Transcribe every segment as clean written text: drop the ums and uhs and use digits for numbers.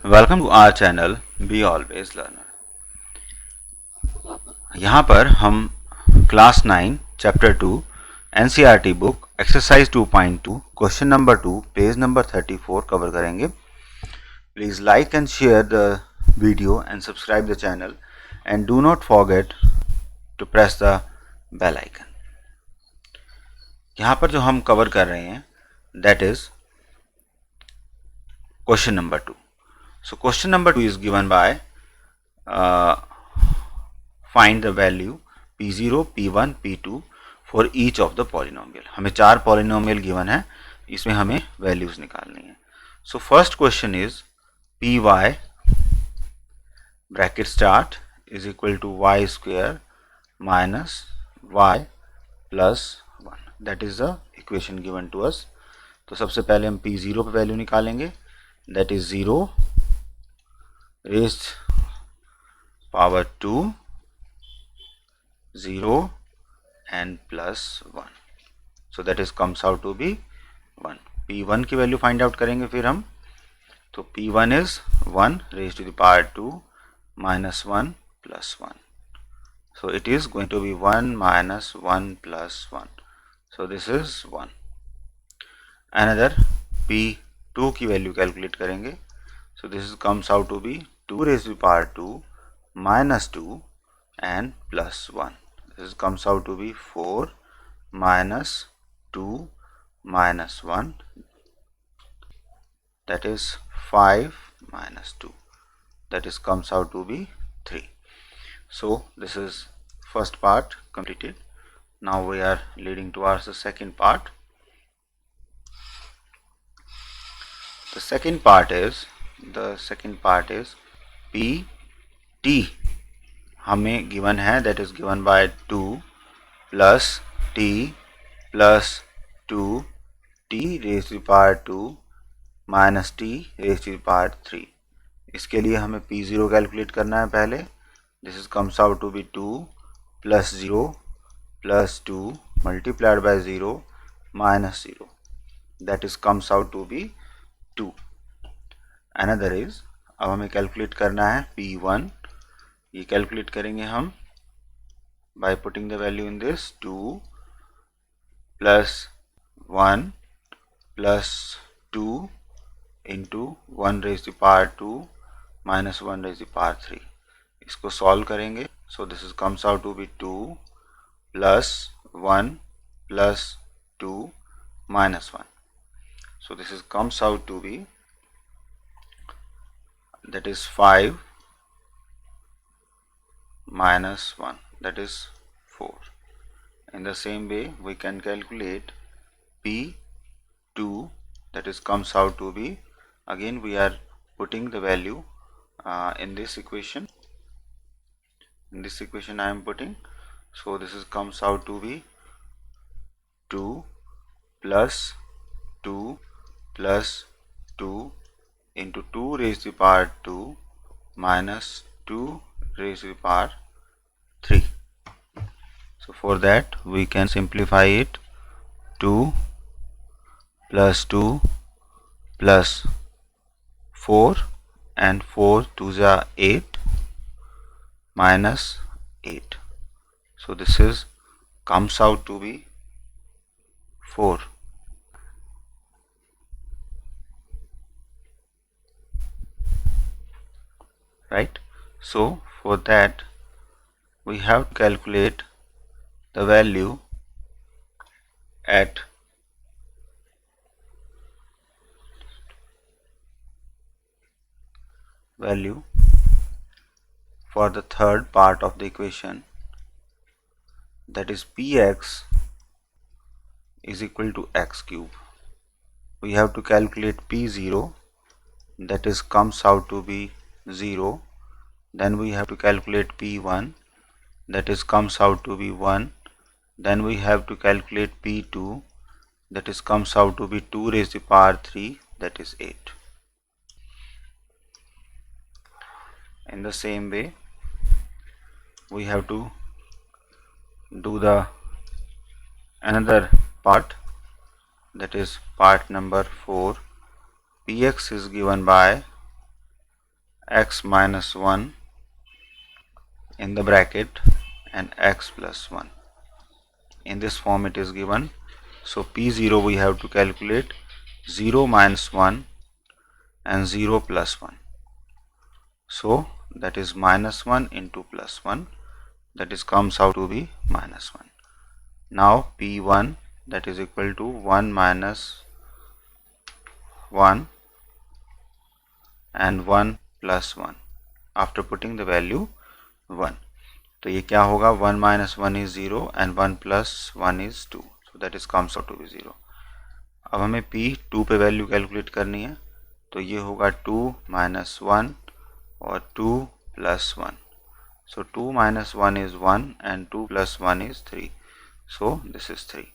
Welcome to our channel be always learner. यहाँ पर हम class 9 chapter 2 NCERT book exercise 2.2 question number 2 page number 34 cover करेंगे। Please like and share the video and subscribe the channel and do not forget to press the bell icon. यहाँ पर जो हम cover कर रहे हैं that is question number 2. So question number 2 is given by find the value p0, p1, p2 for each of the polynomial. हमें 4 polynomial given है, इसमें हमें values निकालनी है. So first question is py bracket start is equal to y square minus y plus 1. That is the equation given to us. तो सबसे पहले हम p0 पे वैल्यू निकालेंगे, that is 0 raised power 2 0 and plus 1, so that is comes out to be 1. p1 की value find out करेंगे फिर हम, तो p1 is 1 raised to the power 2 minus 1 plus 1, so it is going to be 1 minus 1 plus 1, so this is 1. another p2 की value calculate करेंगे, so this is comes out to be 2 raised to the power 2 minus 2 and plus 1. This comes out to be 4 minus 2 minus 1, that is 5 minus 2, that is comes out to be 3. So this is first part completed. Now we are leading towards the second part. The second part is p t हमें given है, that is given by 2 plus t plus 2 t raise to power 2 minus t raise to power 3. इसके लिए हमें p0 calculate करना है पहले. This is comes out to be 2 plus 0 plus 2 multiplied by 0 minus 0, that is comes out to be 2. Another is, अब हमें calculate करना है p1. ये कैलकुलेट करेंगे हम by putting the value in this 2 plus 1 plus 2 into 1 raise to power 2 minus 1 raise to power 3. इसको solve करेंगे, so this is comes out to be 2 plus 1 plus 2 minus 1, so this is comes out to be, that is 5 minus 1, that is 4. In the same way we can calculate p2, that is comes out to be, again we are putting the value in this equation. I am putting, so this is comes out to be 2 plus 2 plus 2 into 2 raised to the power 2 minus 2 raised to the power 3. So for that we can simplify it. 2 plus 2 plus 4 and 4 2s are 8 minus 8, so this is comes out to be 4. Right, so for that we have to calculate the value for the third part of the equation, that is px is equal to x cube. We have to calculate p0, that is comes out to be 0. Then we have to calculate p1, that is comes out to be 1. Then we have to calculate p2, that is comes out to be 2 raised to the power 3, that is 8. In the same way we have to do the another part, that is part number 4. px is given by x minus 1 in the bracket and x plus 1. In this form it is given. So P0 we have to calculate 0 minus 1 and 0 plus 1. So that is minus 1 into plus 1, that is comes out to be minus 1. Now P1 that is equal to 1 minus 1 and 1 plus 1 after putting the value 1. तो ये क्या होगा, 1 minus 1 is 0 and 1 plus 1 is 2. So that is comes out to be 0. अब हमें P2 पे value calculate करनी है, तो ये होगा 2 minus 1 और 2 plus 1. So 2 minus 1 is 1 and 2 plus 1 is 3. So this is 3.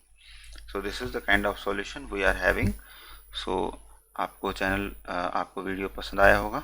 So this is the kind of solution we are having. So आपको वीडियो पसंद आया होगा.